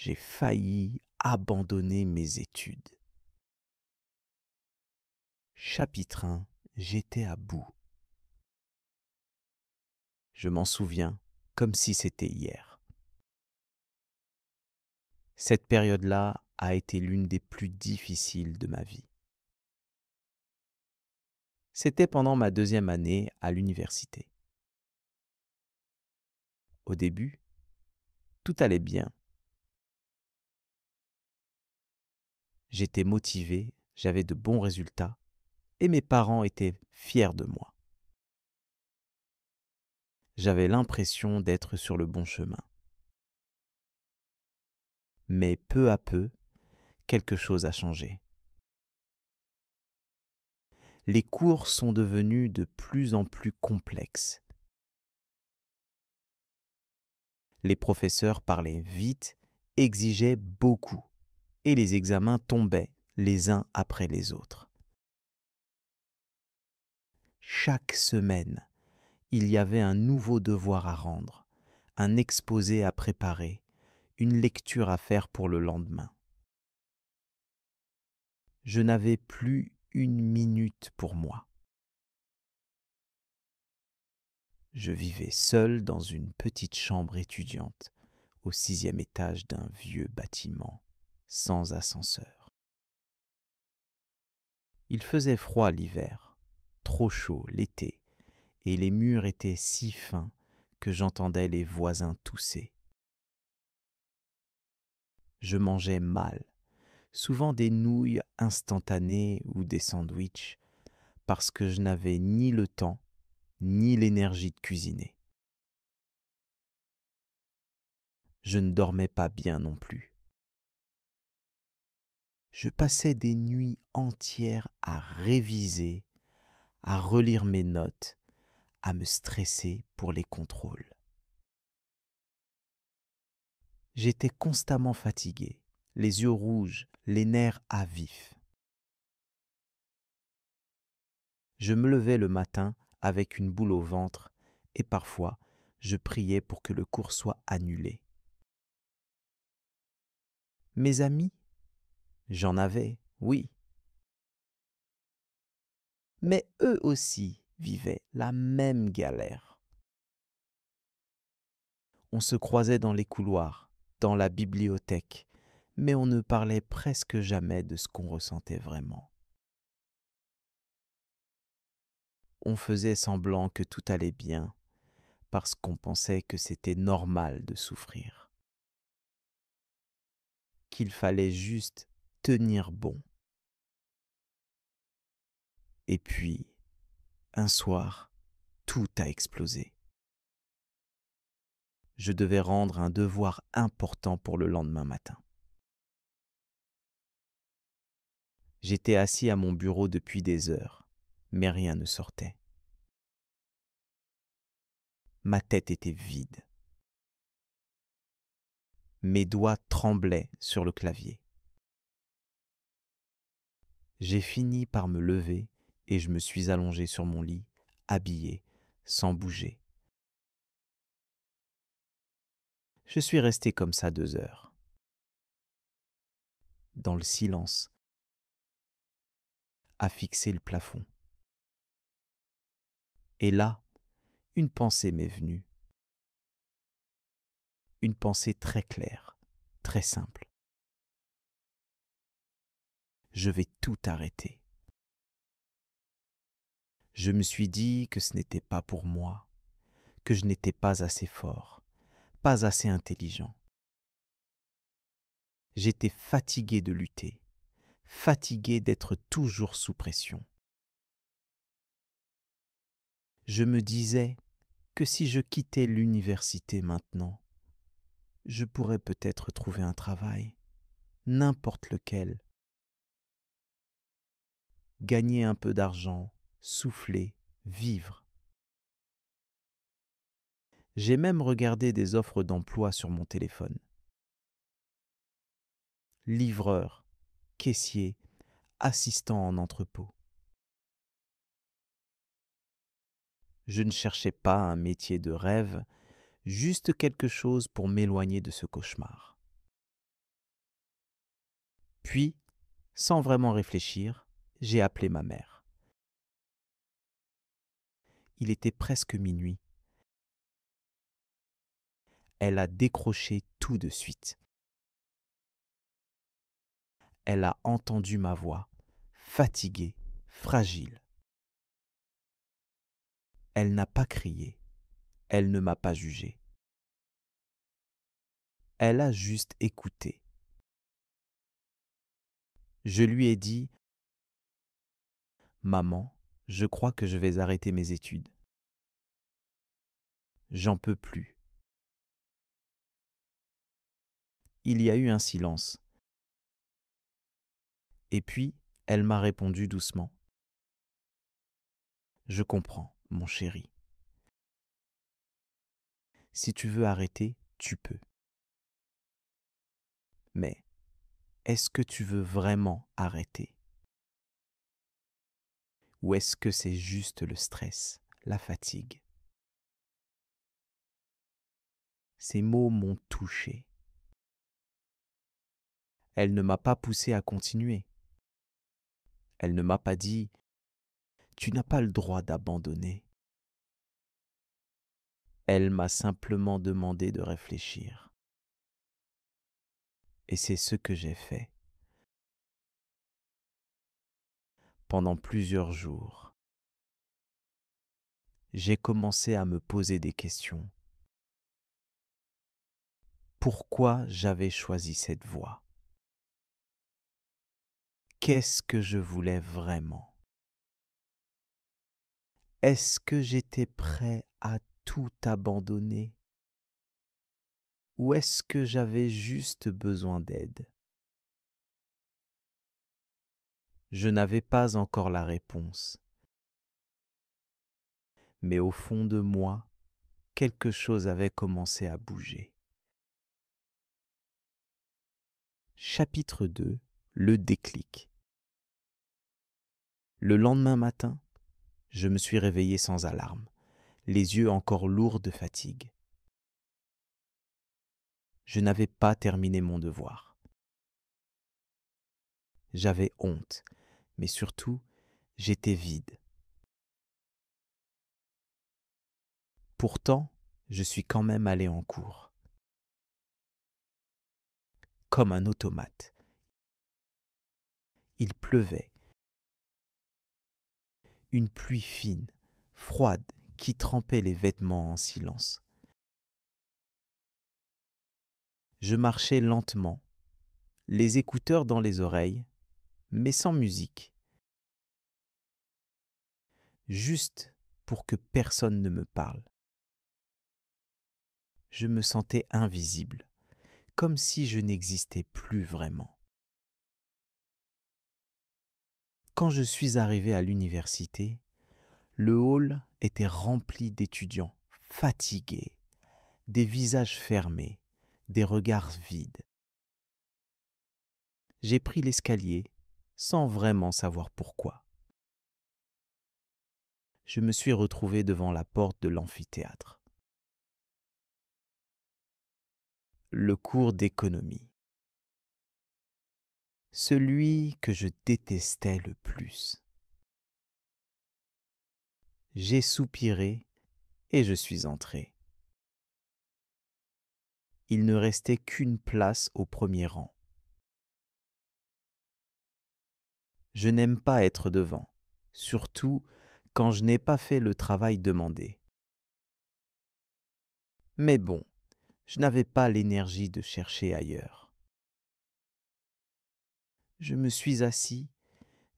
j'ai failli abandonner mes études. Chapitre 1. J'étais à bout. Je m'en souviens comme si c'était hier. Cette période-là a été l'une des plus difficiles de ma vie. C'était pendant ma deuxième année à l'université. Au début, tout allait bien. J'étais motivé, j'avais de bons résultats et mes parents étaient fiers de moi. J'avais l'impression d'être sur le bon chemin. Mais peu à peu, quelque chose a changé. Les cours sont devenus de plus en plus complexes. Les professeurs parlaient vite, exigeaient beaucoup, et les examens tombaient les uns après les autres. Chaque semaine, il y avait un nouveau devoir à rendre, un exposé à préparer, une lecture à faire pour le lendemain. Je n'avais plus une minute pour moi. Je vivais seul dans une petite chambre étudiante au 6e étage d'un vieux bâtiment, sans ascenseur. Il faisait froid l'hiver, trop chaud l'été, et les murs étaient si fins que j'entendais les voisins tousser. Je mangeais mal, souvent des nouilles instantanées ou des sandwichs, parce que je n'avais ni le temps ni l'énergie de cuisiner. Je ne dormais pas bien non plus. Je passais des nuits entières à réviser, à relire mes notes, à me stresser pour les contrôles. J'étais constamment fatigué, les yeux rouges, les nerfs à vif. Je me levais le matin avec une boule au ventre et parfois je priais pour que le cours soit annulé. Mes amis, j'en avais, oui. Mais eux aussi vivaient la même galère. On se croisait dans les couloirs, dans la bibliothèque, mais on ne parlait presque jamais de ce qu'on ressentait vraiment. On faisait semblant que tout allait bien parce qu'on pensait que c'était normal de souffrir, qu'il fallait juste tenir bon. Et puis, un soir, tout a explosé. Je devais rendre un devoir important pour le lendemain matin. J'étais assis à mon bureau depuis des heures, mais rien ne sortait. Ma tête était vide. Mes doigts tremblaient sur le clavier. J'ai fini par me lever et je me suis allongé sur mon lit, habillé, sans bouger. Je suis resté comme ça 2 heures, dans le silence, à fixer le plafond. Et là, une pensée m'est venue. Une pensée très claire, très simple. Je vais tout arrêter. Je me suis dit que ce n'était pas pour moi, que je n'étais pas assez fort, pas assez intelligent. J'étais fatigué de lutter, fatigué d'être toujours sous pression. Je me disais que si je quittais l'université maintenant, je pourrais peut-être trouver un travail, n'importe lequel, gagner un peu d'argent, souffler, vivre. J'ai même regardé des offres d'emploi sur mon téléphone. Livreur, caissier, assistant en entrepôt. Je ne cherchais pas un métier de rêve, juste quelque chose pour m'éloigner de ce cauchemar. Puis, sans vraiment réfléchir, j'ai appelé ma mère. Il était presque minuit. Elle a décroché tout de suite. Elle a entendu ma voix, fatiguée, fragile. Elle n'a pas crié. Elle ne m'a pas jugé. Elle a juste écouté. Je lui ai dit: « Maman, je crois que je vais arrêter mes études. J'en peux plus. » Il y a eu un silence. Et puis, elle m'a répondu doucement: « Je comprends, mon chéri. Si tu veux arrêter, tu peux. Mais est-ce que tu veux vraiment arrêter? Ou est-ce que c'est juste le stress, la fatigue? » Ces mots m'ont touché. Elle ne m'a pas poussé à continuer. Elle ne m'a pas dit: « Tu n'as pas le droit d'abandonner. » Elle m'a simplement demandé de réfléchir. Et c'est ce que j'ai fait. Pendant plusieurs jours, j'ai commencé à me poser des questions. Pourquoi j'avais choisi cette voie? Qu'est-ce que je voulais vraiment? Est-ce que j'étais prêt à tout abandonner? Ou est-ce que j'avais juste besoin d'aide? Je n'avais pas encore la réponse. Mais au fond de moi, quelque chose avait commencé à bouger. Chapitre 2. Le déclic. Le lendemain matin, je me suis réveillé sans alarme, les yeux encore lourds de fatigue. Je n'avais pas terminé mon devoir. J'avais honte, mais surtout, j'étais vide. Pourtant, je suis quand même allé en cours. Comme un automate. Il pleuvait. Une pluie fine, froide, qui trempait les vêtements en silence. Je marchais lentement, les écouteurs dans les oreilles, mais sans musique. Juste pour que personne ne me parle. Je me sentais invisible, comme si je n'existais plus vraiment. Quand je suis arrivé à l'université, le hall était rempli d'étudiants, fatigués, des visages fermés, des regards vides. J'ai pris l'escalier sans vraiment savoir pourquoi. Je me suis retrouvé devant la porte de l'amphithéâtre. Le cours d'économie. Celui que je détestais le plus. J'ai soupiré et je suis entré. Il ne restait qu'une place au premier rang. Je n'aime pas être devant, surtout quand je n'ai pas fait le travail demandé. Mais bon, je n'avais pas l'énergie de chercher ailleurs. Je me suis assis,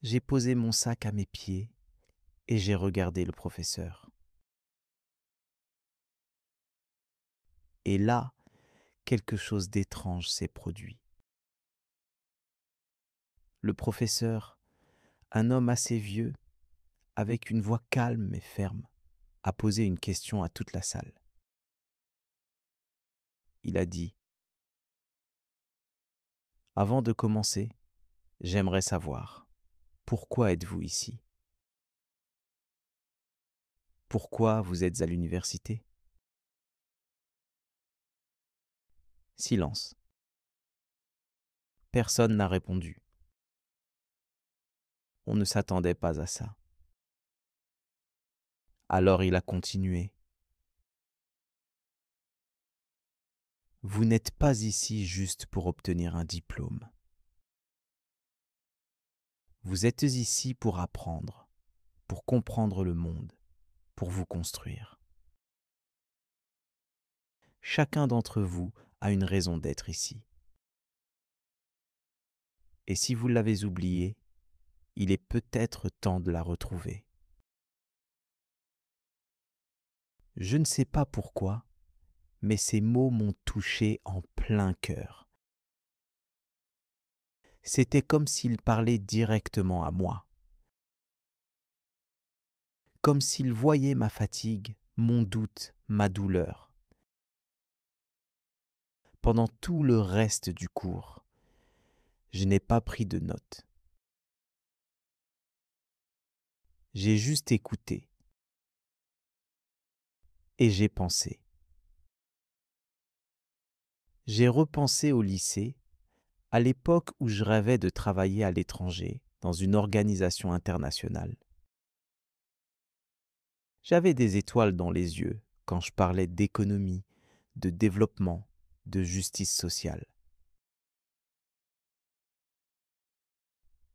j'ai posé mon sac à mes pieds et j'ai regardé le professeur. Et là, quelque chose d'étrange s'est produit. Le professeur, un homme assez vieux, avec une voix calme et ferme, a posé une question à toute la salle. Il a dit: « Avant de commencer, j'aimerais savoir, pourquoi êtes-vous ici? Pourquoi vous êtes à l'université? » Silence. Personne n'a répondu. On ne s'attendait pas à ça. Alors il a continué. Vous n'êtes pas ici juste pour obtenir un diplôme. Vous êtes ici pour apprendre, pour comprendre le monde, pour vous construire. Chacun d'entre vous a une raison d'être ici. Et si vous l'avez oubliée, il est peut-être temps de la retrouver. Je ne sais pas pourquoi, mais ces mots m'ont touché en plein cœur. C'était comme s'il parlait directement à moi. Comme s'il voyait ma fatigue, mon doute, ma douleur. Pendant tout le reste du cours, je n'ai pas pris de notes. J'ai juste écouté. Et j'ai pensé. J'ai repensé au lycée, à l'époque où je rêvais de travailler à l'étranger, dans une organisation internationale. J'avais des étoiles dans les yeux quand je parlais d'économie, de développement, de justice sociale.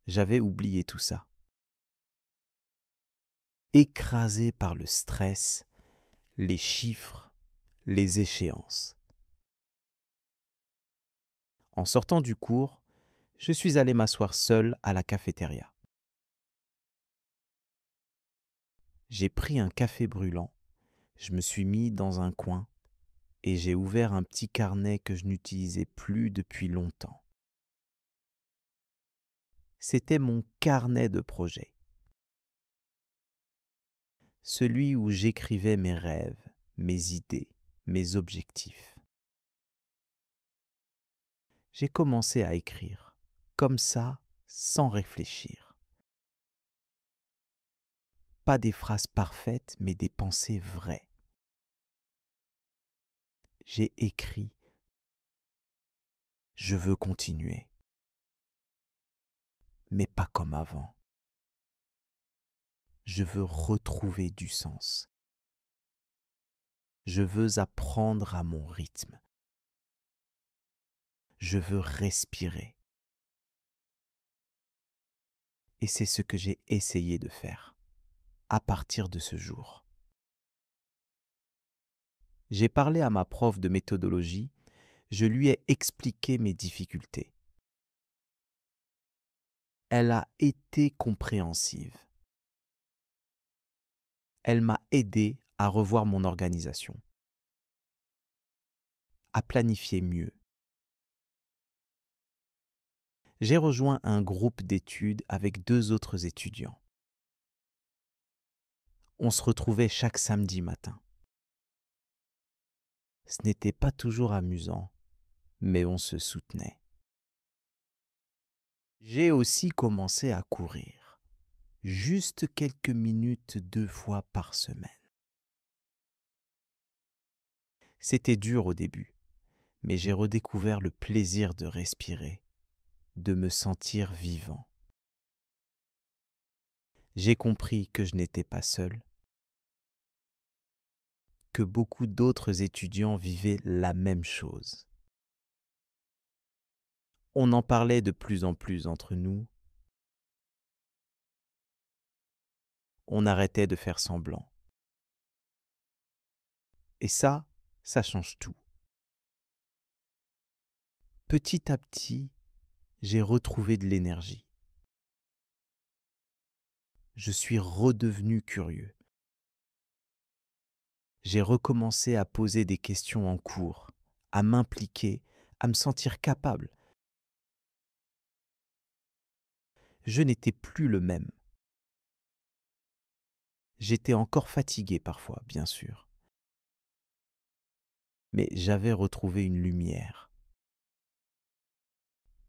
J'avais oublié tout ça. Écrasé par le stress, les chiffres, les échéances. En sortant du cours, je suis allé m'asseoir seul à la cafétéria. J'ai pris un café brûlant, je me suis mis dans un coin et j'ai ouvert un petit carnet que je n'utilisais plus depuis longtemps. C'était mon carnet de projet. Celui où j'écrivais mes rêves, mes idées, mes objectifs. J'ai commencé à écrire, comme ça, sans réfléchir. Pas des phrases parfaites, mais des pensées vraies. J'ai écrit « Je veux continuer », mais pas comme avant. Je veux retrouver du sens. Je veux apprendre à mon rythme. Je veux respirer. Et c'est ce que j'ai essayé de faire, à partir de ce jour. J'ai parlé à ma prof de méthodologie, je lui ai expliqué mes difficultés. Elle a été compréhensive. Elle m'a aidé à revoir mon organisation, à planifier mieux. J'ai rejoint un groupe d'études avec 2 autres étudiants. On se retrouvait chaque samedi matin. Ce n'était pas toujours amusant, mais on se soutenait. J'ai aussi commencé à courir, juste quelques minutes 2 fois par semaine. C'était dur au début, mais j'ai redécouvert le plaisir de respirer, de me sentir vivant. J'ai compris que je n'étais pas seul, que beaucoup d'autres étudiants vivaient la même chose. On en parlait de plus en plus entre nous. On arrêtait de faire semblant. Et ça change tout. Petit à petit, j'ai retrouvé de l'énergie. Je suis redevenu curieux. J'ai recommencé à poser des questions en cours, à m'impliquer, à me sentir capable. Je n'étais plus le même. J'étais encore fatigué parfois, bien sûr. Mais j'avais retrouvé une lumière,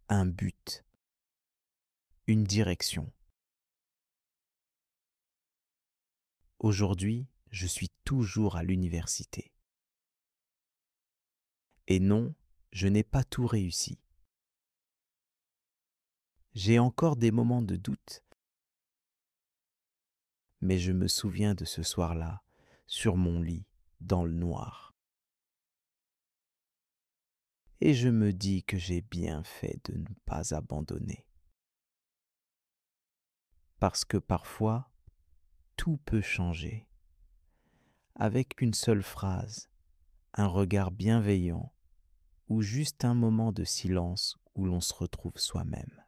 un but, une direction. Aujourd'hui, je suis toujours à l'université. Et non, je n'ai pas tout réussi. J'ai encore des moments de doute, mais je me souviens de ce soir-là, sur mon lit, dans le noir. Et je me dis que j'ai bien fait de ne pas abandonner. Parce que parfois, tout peut changer. Avec une seule phrase, un regard bienveillant ou juste un moment de silence où l'on se retrouve soi-même.